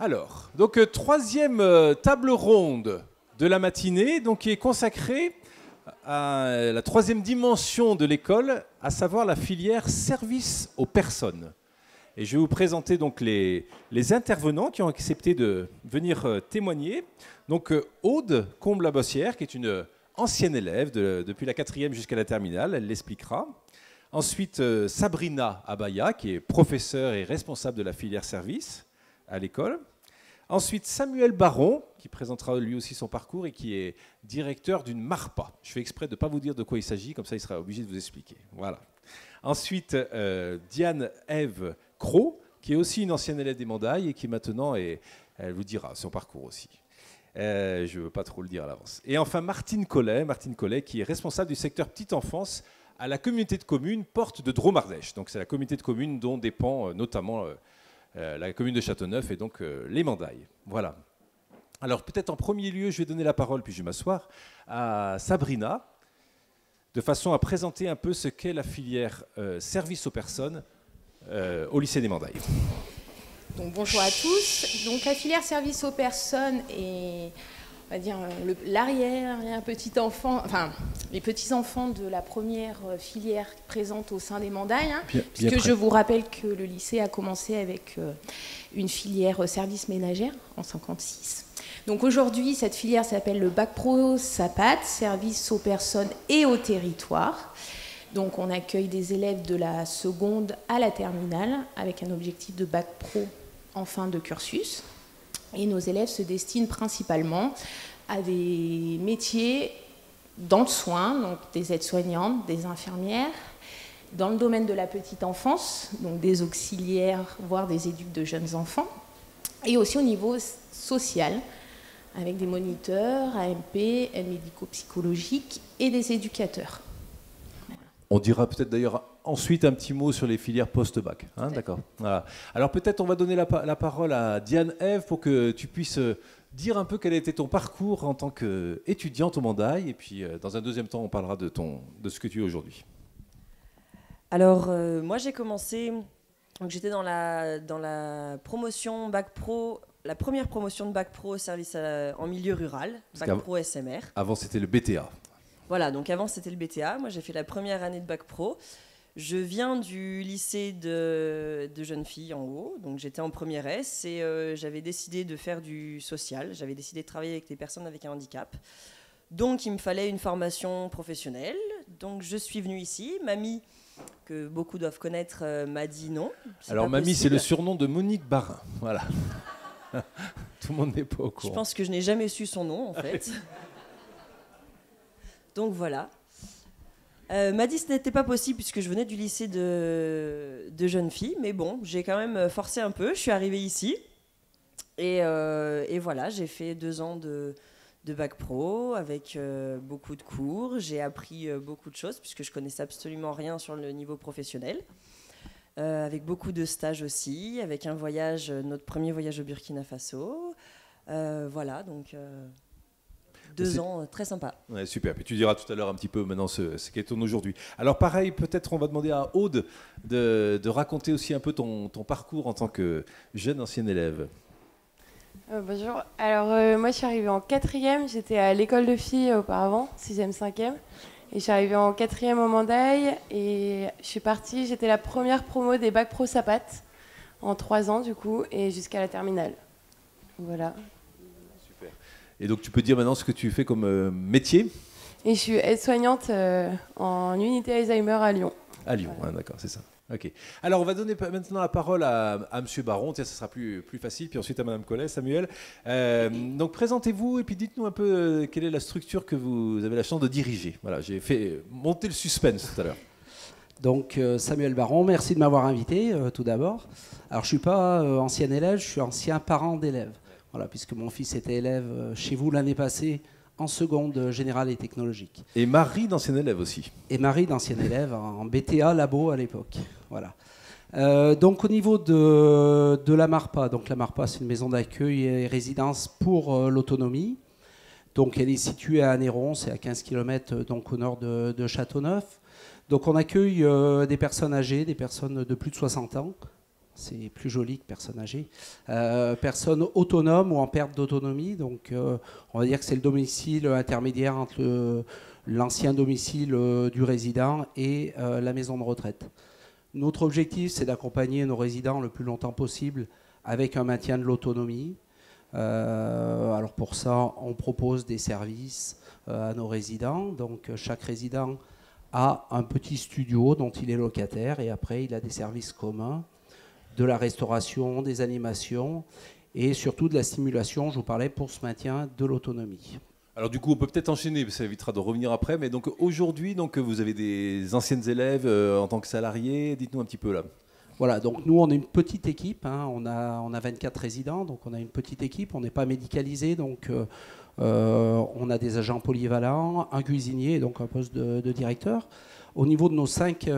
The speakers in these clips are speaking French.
Alors, donc troisième table ronde de la matinée, donc qui est consacrée à la troisième dimension de l'école, à savoir la filière service aux personnes. Et je vais vous présenter donc les intervenants qui ont accepté de venir témoigner. Donc Aude Combe-Labossière, qui est une ancienne élève depuis la 4e jusqu'à la terminale, elle l'expliquera. Ensuite, Sabrina Abaya, qui est professeure et responsable de la filière service à l'école. Ensuite, Samuel Baron, qui présentera lui aussi son parcours et qui est directeur d'une MARPA. Je fais exprès de ne pas vous dire de quoi il s'agit, comme ça il sera obligé de vous expliquer. Voilà. Ensuite, Diane-Ève Cros, qui est aussi une ancienne élève des Mandailles et qui maintenant, elle vous dira son parcours aussi. Je ne veux pas trop le dire à l'avance. Et enfin, Martine Collet, qui est responsable du secteur petite enfance à la communauté de communes Porte de Dromardèche. Donc c'est la communauté de communes dont dépend notamment la commune de Châteauneuf et donc les Mandailles. Voilà. Alors peut-être en premier lieu, je vais donner la parole, puis je vais m'asseoir, à Sabrina, de façon à présenter un peu ce qu'est la filière service aux personnes au lycée des Mandailles. Donc, bonjour à tous. Donc, la filière service aux personnes est, on va dire, l'arrière petit enfant, enfin les petits enfants de la première filière présente au sein des Mandailles, hein, puisque je vous rappelle que le lycée a commencé avec une filière service ménagère en 1956. Donc aujourd'hui, cette filière s'appelle le Bac Pro SAPAT, service aux personnes et au territoire. Donc on accueille des élèves de la seconde à la terminale avec un objectif de Bac Pro en fin de cursus. Et nos élèves se destinent principalement à des métiers dans le soin, donc des aides-soignantes, des infirmières, dans le domaine de la petite enfance, donc des auxiliaires, voire des éduques de jeunes enfants, et aussi au niveau social, avec des moniteurs, AMP, aides médico-psychologiques et des éducateurs. Voilà. On dira peut-être d'ailleurs ensuite un petit mot sur les filières post-bac. Hein, d'accord. Voilà. Alors peut-être on va donner la parole à Diane-Ève pour que tu puisses dire un peu quel a été ton parcours en tant qu'étudiante au Mandailles. Et puis dans un deuxième temps, on parlera de ce que tu es aujourd'hui. Alors moi j'ai commencé, donc j'étais dans la promotion Bac Pro, la première promotion de Bac Pro service en milieu rural, Bac Pro SMR. Avant c'était le BTA. Voilà, donc avant c'était le BTA. Moi j'ai fait la première année de Bac Pro. Je viens du lycée de jeunes filles en haut, donc j'étais en première S et j'avais décidé de faire du social. J'avais décidé de travailler avec les personnes avec un handicap. Donc il me fallait une formation professionnelle. Donc je suis venue ici. Mamie, que beaucoup doivent connaître, m'a dit non. Alors Mamie, c'est le surnom de Monique Barin. Voilà. Tout le monde n'est pas au courant. Je pense que je n'ai jamais su son nom en fait. Donc voilà. M'a dit que ce n'était pas possible puisque je venais du lycée de jeunes filles. Mais bon, j'ai quand même forcé un peu. Je suis arrivée ici. Et voilà, j'ai fait 2 ans de Bac Pro avec beaucoup de cours. J'ai appris beaucoup de choses puisque je connaissais absolument rien sur le niveau professionnel. Avec beaucoup de stages aussi, avec un voyage, notre premier voyage au Burkina Faso. Voilà, donc 2 ans très sympa. Ouais, super. Puis tu diras tout à l'heure un petit peu maintenant ce qu'est ton aujourd'hui. Alors pareil, peut-être on va demander à Aude de raconter aussi un peu ton parcours en tant que jeune ancienne élève. Bonjour. Alors moi je suis arrivée en 4e, j'étais à l'école de filles auparavant, 6e, 5e. Et je suis arrivée en 4e au Mandailles et je suis partie, j'étais la première promo des Bac Pro SAPAT en 3 ans du coup et jusqu'à la terminale. Voilà. Super. Et donc tu peux dire maintenant ce que tu fais comme métier ? Et je suis aide-soignante en unité Alzheimer à Lyon. À Lyon, voilà. D'accord, c'est ça. Ok. Alors on va donner maintenant la parole à Monsieur Baron, tiens, ça sera plus facile, puis ensuite à Madame Collet, Samuel. Donc présentez-vous et puis dites-nous un peu quelle est la structure que vous avez la chance de diriger. Voilà, j'ai fait monter le suspense tout à l'heure. Donc Samuel Baron, merci de m'avoir invité tout d'abord. Alors je suis pas ancien élève, je suis ancien parent d'élève. Voilà, puisque mon fils était élève chez vous l'année passée en seconde générale et technologique. Et Marie d'ancienne élève aussi. Et Marie d'ancienne élève en BTA Labo à l'époque. Voilà. Donc au niveau de la MARPA, donc la MARPA c'est une maison d'accueil et résidence pour l'autonomie. Donc elle est située à Anneyron, c'est à 15 km donc au nord de Châteauneuf. Donc on accueille des personnes âgées, des personnes de plus de 60 ans. C'est plus joli que personne âgée. Personne autonome ou en perte d'autonomie. Donc, on va dire que c'est le domicile intermédiaire entre l'ancien domicile du résident et la maison de retraite. Notre objectif, c'est d'accompagner nos résidents le plus longtemps possible avec un maintien de l'autonomie. Alors pour ça, on propose des services à nos résidents. Donc, chaque résident a un petit studio dont il est locataire et après, il a des services communs, de la restauration, des animations et surtout de la stimulation, je vous parlais, pour ce maintien de l'autonomie. Alors du coup, on peut peut-être enchaîner, ça évitera de revenir après, mais donc aujourd'hui, donc, vous avez des anciennes élèves en tant que salariés, dites-nous un petit peu là. Voilà, donc nous on est une petite équipe, hein, on a 24 résidents, donc on a une petite équipe, on n'est pas médicalisé, donc on a des agents polyvalents, un cuisinier, donc un poste de directeur. Au niveau de nos 5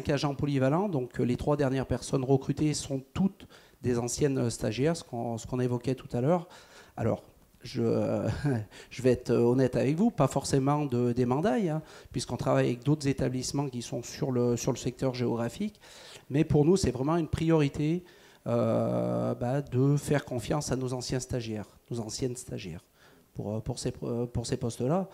agents polyvalents, donc les 3 dernières personnes recrutées sont toutes des anciennes stagiaires, ce qu'on évoquait tout à l'heure. Alors, je vais être honnête avec vous, pas forcément des mandailles, hein, puisqu'on travaille avec d'autres établissements qui sont sur le secteur géographique. Mais pour nous, c'est vraiment une priorité de faire confiance à nos anciens stagiaires, nos anciennes stagiaires, pour ces postes-là.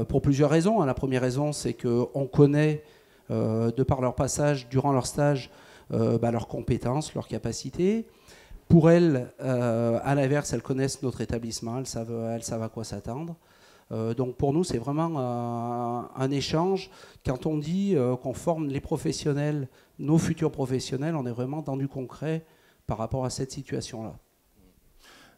Pour plusieurs raisons. La première raison, c'est qu'on connaît, de par leur passage, durant leur stage, leurs compétences, leurs capacités. Pour elles, à l'inverse, elles connaissent notre établissement, elles savent à quoi s'attendre. Donc pour nous, c'est vraiment un échange. Quand on dit qu'on forme les professionnels, nos futurs professionnels, on est vraiment dans du concret par rapport à cette situation-là.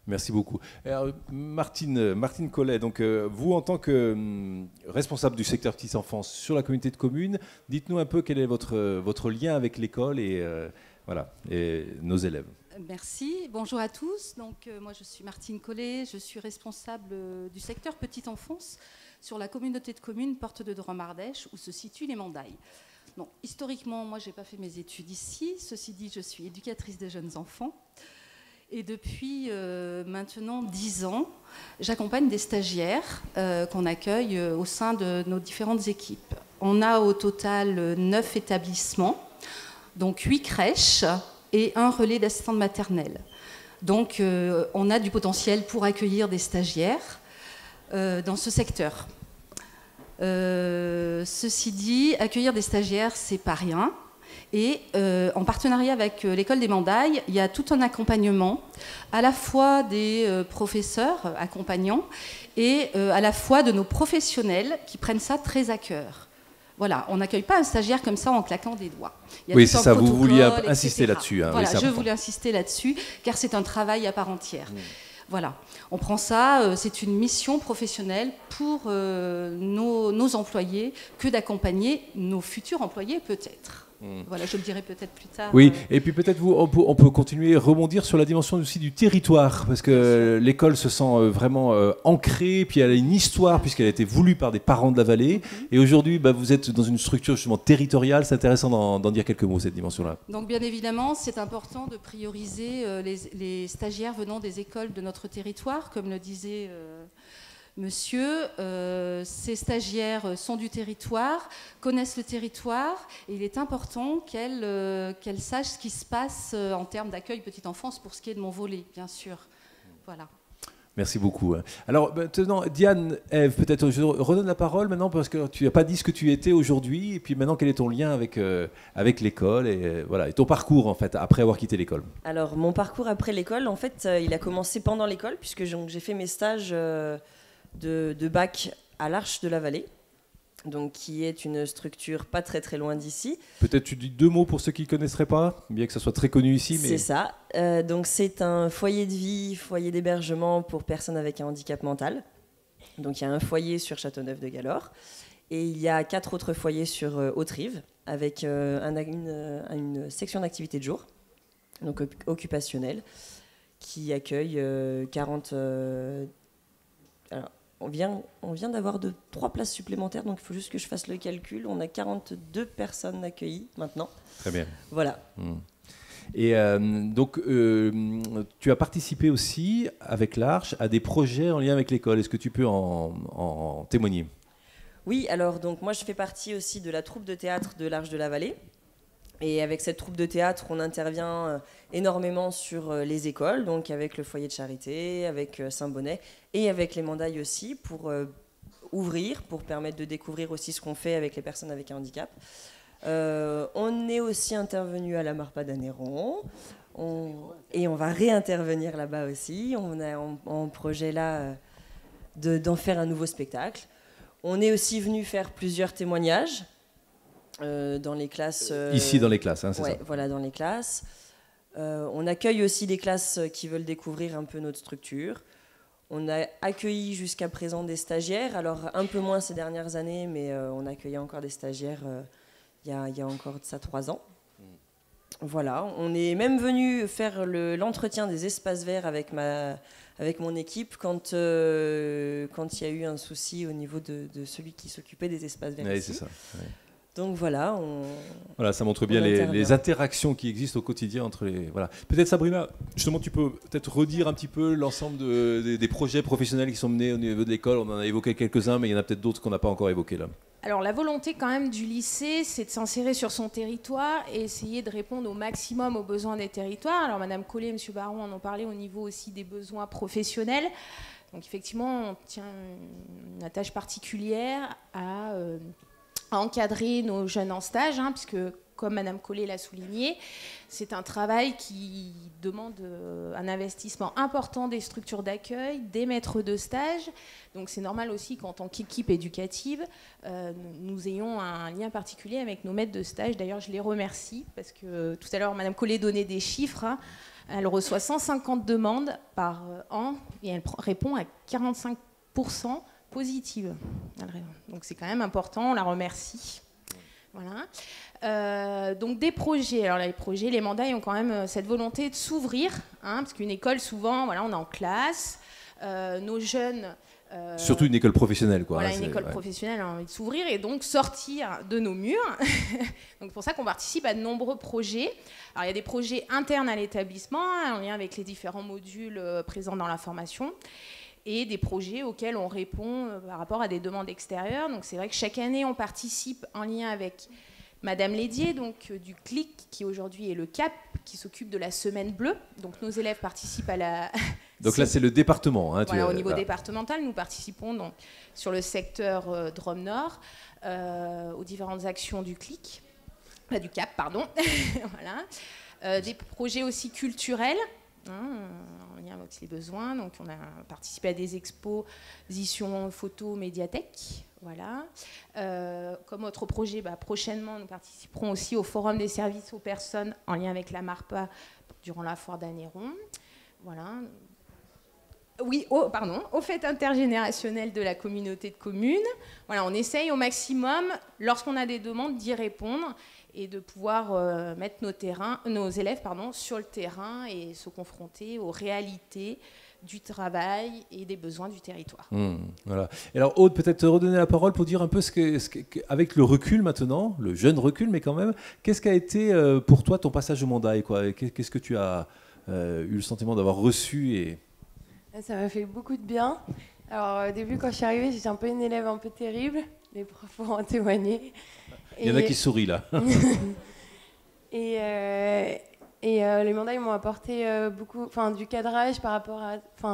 Merci beaucoup. Alors, Martine Collet, donc, vous, en tant que responsable du secteur petite enfance sur la communauté de communes, dites-nous un peu quel est votre lien avec l'école et nos élèves. Merci. Bonjour à tous. Donc, moi, je suis Martine Collet. Je suis responsable du secteur petite enfance sur la communauté de communes Porte de Drôme-Ardèche, où se situent les Mandailles. Donc, historiquement, moi, je n'ai pas fait mes études ici. Ceci dit, je suis éducatrice de jeunes enfants. Et depuis maintenant 10 ans, j'accompagne des stagiaires qu'on accueille au sein de nos différentes équipes. On a au total 9 établissements, donc 8 crèches et un relais d'assistantes maternelles. Donc on a du potentiel pour accueillir des stagiaires dans ce secteur. Ceci dit, accueillir des stagiaires, c'est pas rien. Et en partenariat avec l'école des Mandailles, il y a tout un accompagnement, à la fois des professeurs accompagnants et à la fois de nos professionnels qui prennent ça très à cœur. Voilà, on n'accueille pas un stagiaire comme ça en claquant des doigts. Oui, c'est ça, vous vouliez insister là-dessus. Hein, voilà, oui, je voulais insister là-dessus, car c'est un travail à part entière. Voilà, on prend ça, c'est une mission professionnelle pour nos employés que d'accompagner nos futurs employés peut-être. Voilà, je le dirai peut-être plus tard. Oui, et puis peut-être on peut continuer, rebondir sur la dimension aussi du territoire, parce que l'école se sent vraiment ancrée, puis elle a une histoire, puisqu'elle a été voulue par des parents de la vallée, et aujourd'hui vous êtes dans une structure justement territoriale, c'est intéressant d'en dire quelques mots, cette dimension-là. Donc bien évidemment, c'est important de prioriser les stagiaires venant des écoles de notre territoire, comme le disait... Monsieur, ces stagiaires sont du territoire, connaissent le territoire, et il est important qu'elles sachent ce qui se passe en termes d'accueil petite enfance pour ce qui est de mon volet, bien sûr. Voilà. Merci beaucoup. Alors maintenant, Diane, Ève, peut-être je redonne la parole maintenant parce que tu n'as pas dit ce que tu étais aujourd'hui, et puis maintenant quel est ton lien avec l'école et ton parcours en fait après avoir quitté l'école. Alors mon parcours après l'école, en fait, il a commencé pendant l'école puisque j'ai fait mes stages de bac à l'Arche de la Vallée, donc qui est une structure pas très très loin d'ici. Peut-être tu dis 2 mots pour ceux qui ne connaisseraient pas, bien que ça soit très connu ici. Mais... C'est ça. Donc c'est un foyer de vie, foyer d'hébergement pour personnes avec un handicap mental. Donc il y a un foyer sur Châteauneuf-de-Galore et il y a 4 autres foyers sur Haute-Rive avec une section d'activité de jour, donc occupationnelle, qui accueille 40... Alors, on vient d'avoir 3 places supplémentaires, donc il faut juste que je fasse le calcul. On a 42 personnes accueillies maintenant. Très bien. Voilà. Et donc, tu as participé aussi, avec l'Arche, à des projets en lien avec l'école. Est-ce que tu peux en témoigner ? Oui, alors donc moi je fais partie aussi de la troupe de théâtre de l'Arche de la Vallée. Et avec cette troupe de théâtre, on intervient énormément sur les écoles, donc avec le foyer de charité, avec Saint-Bonnet et avec les Mandailles aussi, pour ouvrir, pour permettre de découvrir aussi ce qu'on fait avec les personnes avec un handicap. On est aussi intervenu à la Marpa d'Anneyron, et on va réintervenir là-bas aussi. On a en projet là d'en faire un nouveau spectacle. On est aussi venu faire plusieurs témoignages dans les classes. Ici dans les classes, hein, c'est ouais, ça. Voilà, dans les classes. On accueille aussi des classes qui veulent découvrir un peu notre structure. On a accueilli jusqu'à présent des stagiaires, alors un peu moins ces dernières années, mais on accueillait encore des stagiaires il y a encore de ça 3 ans. Voilà, on est même venu faire l'entretien des espaces verts avec mon équipe quand il y a eu un souci au niveau de celui qui s'occupait des espaces verts. Oui, ici. c'est ça. Ouais. Donc voilà, voilà, ça montre bien les interactions qui existent au quotidien entre les. Voilà. Peut-être Sabrina, justement, tu peux peut-être redire un petit peu l'ensemble des projets professionnels qui sont menés au niveau de l'école. On en a évoqué quelques-uns, mais il y en a peut-être d'autres qu'on n'a pas encore évoqués là. Alors la volonté quand même du lycée, c'est de s'insérer sur son territoire et essayer de répondre au maximum aux besoins des territoires. Alors Madame Collet et Monsieur Baron en ont parlé au niveau aussi des besoins professionnels. Donc effectivement, on tient une attache particulière à encadrer nos jeunes en stage, puisque comme Madame Collet l'a souligné, c'est un travail qui demande un investissement important des structures d'accueil, des maîtres de stage. Donc c'est normal aussi qu'en tant qu'équipe éducative, nous ayons un lien particulier avec nos maîtres de stage. D'ailleurs, je les remercie, parce que tout à l'heure, Madame Collet donnait des chiffres. Elle reçoit 150 demandes par an et elle répond à 45% positives. Donc c'est quand même important, on la remercie. Voilà. Donc des projets. Alors les projets, les Mandailles ont quand même cette volonté de s'ouvrir, parce qu'une école, souvent, voilà, on est en classe, nos jeunes... Surtout une école professionnelle, quoi. Voilà, une école professionnelle a envie de s'ouvrir et donc sortir de nos murs. Donc c'est pour ça qu'on participe à de nombreux projets. Alors il y a des projets internes à l'établissement, en lien avec les différents modules présents dans la formation, et des projets auxquels on répond par rapport à des demandes extérieures. Donc c'est vrai que chaque année, on participe en lien avec Madame Lédier, donc du CLIC, qui aujourd'hui est le CAP, qui s'occupe de la Semaine Bleue. Donc nos élèves participent à la... Donc là, c'est le département. Voilà, au niveau départemental, nous participons donc sur le secteur Drôme-Nord aux différentes actions du CLIC, du CAP, pardon. Voilà. Des projets aussi culturels, en lien avec les besoins. Donc on a participé à des expositions photo médiathèque. Voilà. Comme autre projet, prochainement, nous participerons aussi au Forum des services aux personnes en lien avec la MARPA durant la foire d'Anneyron. Voilà. Oui, aux fêtes intergénérationnelles de la communauté de communes. Voilà, on essaye au maximum, lorsqu'on a des demandes, d'y répondre et de pouvoir mettre nos élèves sur le terrain et se confronter aux réalités du travail et des besoins du territoire. Voilà. Et alors Aude, peut-être redonner la parole pour dire un peu avec le recul maintenant, le jeune recul, mais quand même, qu'est-ce qu'a été pour toi ton passage au Mandaille, quoi? Qu'est-ce que tu as eu le sentiment d'avoir reçu et... Ça m'a fait beaucoup de bien. Alors au début, quand je suis arrivée, j'étais un peu une élève un peu terrible. Les profs pourront en témoigner. Il y en a qui sourient là. Et les Mandailles m'ont apporté beaucoup, du cadrage par rapport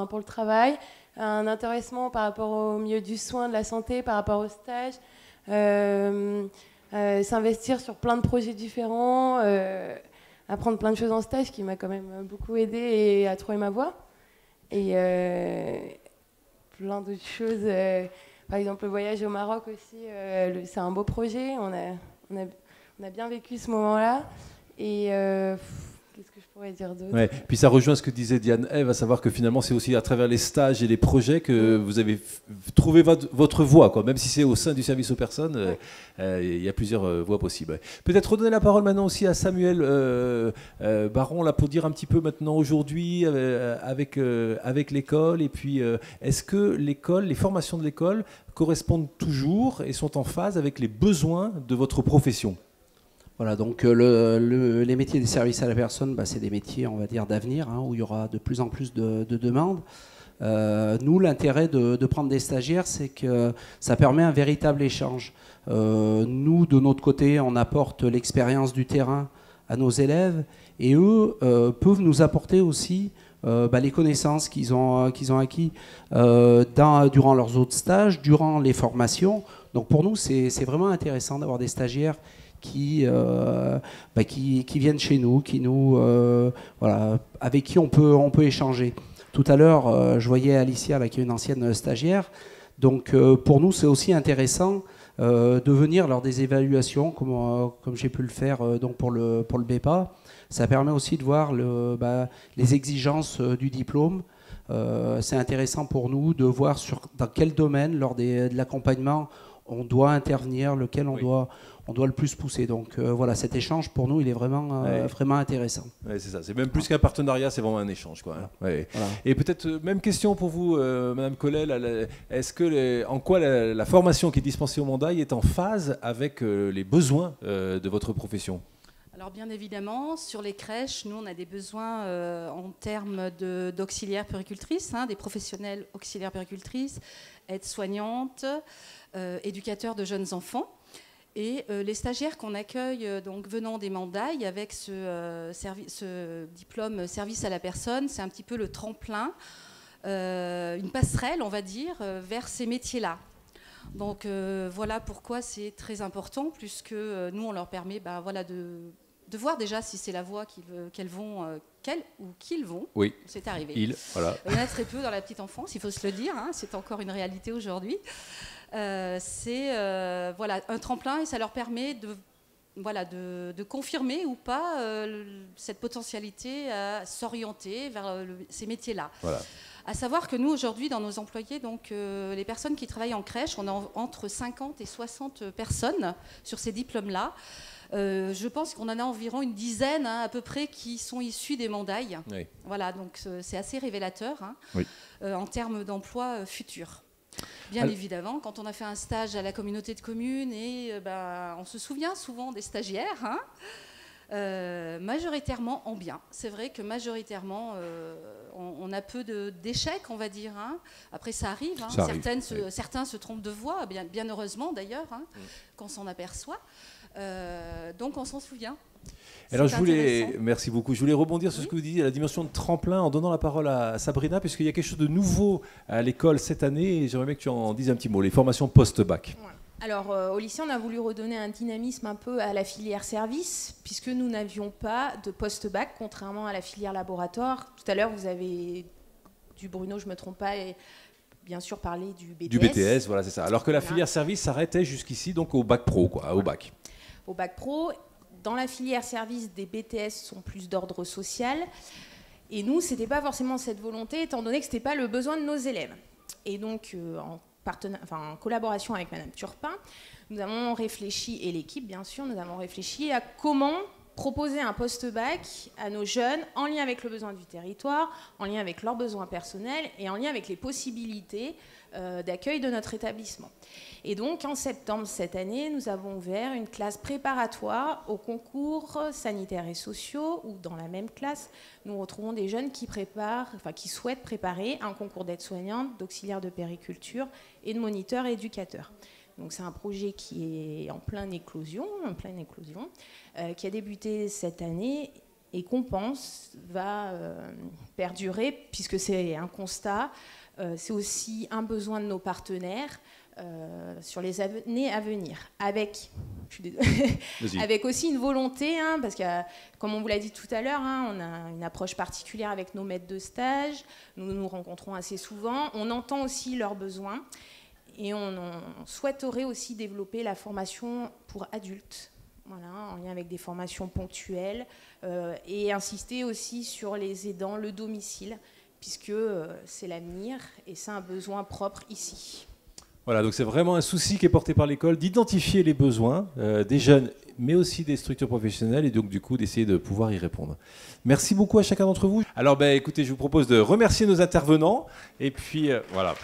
pour le travail, un intéressement par rapport au milieu du soin, de la santé, par rapport au stage, s'investir sur plein de projets différents, apprendre plein de choses en stage qui m'a quand même beaucoup aidée à trouver ma voie. Et plein d'autres choses. Par exemple, le voyage au Maroc aussi, c'est un beau projet. On a bien vécu ce moment-là. Et qu'est-ce que je pourrais dire d'autre? Ouais. Puis ça rejoint ce que disait Diane-Ève, à savoir que finalement, c'est aussi à travers les stages et les projets que vous avez trouvé votre voie, quoi. Même si c'est au sein du service aux personnes, il y a plusieurs voies possibles. Ouais. Peut-être redonner la parole maintenant aussi à Samuel Baron, là, pour dire un petit peu maintenant aujourd'hui avec l'école. Et puis, est-ce que les formations de l'école correspondent toujours et sont en phase avec les besoins de votre profession? Voilà, donc les métiers des services à la personne, c'est des métiers, on va dire, d'avenir, où il y aura de plus en plus de demandes. Nous, l'intérêt de prendre des stagiaires, c'est que ça permet un véritable échange. Nous, de notre côté, on apporte l'expérience du terrain à nos élèves, et eux peuvent nous apporter aussi les connaissances qu'ils ont acquis durant leurs autres stages, durant les formations. Donc pour nous, c'est vraiment intéressant d'avoir des stagiaires qui viennent chez nous, avec qui on peut échanger. Tout à l'heure, je voyais Alicia, qui est une ancienne stagiaire. Donc pour nous, c'est aussi intéressant de venir lors des évaluations, comme j'ai pu le faire donc pour le BEPA. Ça permet aussi de voir les exigences du diplôme. C'est intéressant pour nous de voir dans quel domaine, lors de l'accompagnement, on doit intervenir, lequel on doit le plus pousser. Donc voilà, cet échange, pour nous, il est vraiment intéressant. Ouais, c'est ça, c'est même plus qu'un partenariat, c'est vraiment un échange, quoi. Hein. Ouais. Voilà. Et peut-être, même question pour vous, Madame Collet, en quoi la formation qui est dispensée au Mandaille est en phase avec les besoins de votre profession ? Alors bien évidemment, sur les crèches, nous on a des besoins en termes d'auxiliaires puéricultrices, des professionnels auxiliaires puéricultrices, aides-soignantes, éducateurs de jeunes enfants. Et les stagiaires qu'on accueille donc venant des Mandailles avec ce diplôme service à la personne, c'est un petit peu le tremplin, une passerelle on va dire, vers ces métiers-là. Donc voilà pourquoi c'est très important, puisque nous on leur permet de voir déjà si c'est la voie qu'ils vont. Oui. C'est arrivé. Voilà. Il y en a très peu dans la petite enfance, il faut se le dire, c'est encore une réalité aujourd'hui. C'est un tremplin et ça leur permet de confirmer ou pas cette potentialité à s'orienter vers ces métiers-là. Voilà. À savoir que nous, aujourd'hui, dans nos employés, donc, les personnes qui travaillent en crèche, on a entre 50 et 60 personnes sur ces diplômes-là. Je pense qu'on en a environ une dizaine à peu près qui sont issus des Mandailles. Oui. Voilà, donc c'est assez révélateur en termes d'emploi futur. Bien évidemment, quand on a fait un stage à la communauté de communes, on se souvient souvent des stagiaires, majoritairement en bien. C'est vrai que majoritairement, on a peu d'échecs, on va dire. Après, ça arrive. Certains se trompent de voie, bien heureusement d'ailleurs, qu'on s'en aperçoit. Donc on s'en souvient. Alors merci beaucoup. Je voulais rebondir sur ce que vous disiez, la dimension de tremplin, en donnant la parole à Sabrina, puisqu'il y a quelque chose de nouveau à l'école cette année, et j'aimerais bien que tu en dises un petit mot, les formations post-bac. Ouais. Alors au lycée, on a voulu redonner un dynamisme un peu à la filière service, puisque nous n'avions pas de post-bac, contrairement à la filière laboratoire. Tout à l'heure, vous avez du Bruno, je ne me trompe pas, et bien sûr parlé du BTS. Du BTS, voilà, c'est ça. Alors que la filière service s'arrêtait jusqu'ici, donc au bac pro, au bac. Au bac pro. Dans la filière service, des BTS sont plus d'ordre social. Et nous, ce n'était pas forcément cette volonté, étant donné que ce n'était pas le besoin de nos élèves. Et donc, en collaboration avec Madame Turpin, nous avons réfléchi, et l'équipe bien sûr, nous avons réfléchi à comment proposer un post-bac à nos jeunes en lien avec le besoin du territoire, en lien avec leurs besoins personnels et en lien avec les possibilités d'accueil de notre établissement. Et donc, en septembre cette année, nous avons ouvert une classe préparatoire aux concours sanitaires et sociaux, où dans la même classe, nous retrouvons des jeunes qui souhaitent préparer un concours d'aide-soignante, d'auxiliaire de périculture et de moniteur et éducateur. Donc c'est un projet qui est en pleine éclosion, qui a débuté cette année et qu'on pense va perdurer, puisque c'est un constat, c'est aussi un besoin de nos partenaires sur les années à venir, avec aussi une volonté, parce que comme on vous l'a dit tout à l'heure, on a une approche particulière avec nos maîtres de stage, nous nous rencontrons assez souvent, on entend aussi leurs besoins. Et on souhaiterait aussi développer la formation pour adultes, en lien avec des formations ponctuelles, et insister aussi sur les aidants, le domicile, puisque c'est l'avenir et c'est un besoin propre ici. Voilà, donc c'est vraiment un souci qui est porté par l'école, d'identifier les besoins des jeunes, mais aussi des structures professionnelles, et donc du coup d'essayer de pouvoir y répondre. Merci beaucoup à chacun d'entre vous. Alors écoutez, je vous propose de remercier nos intervenants, et puis voilà.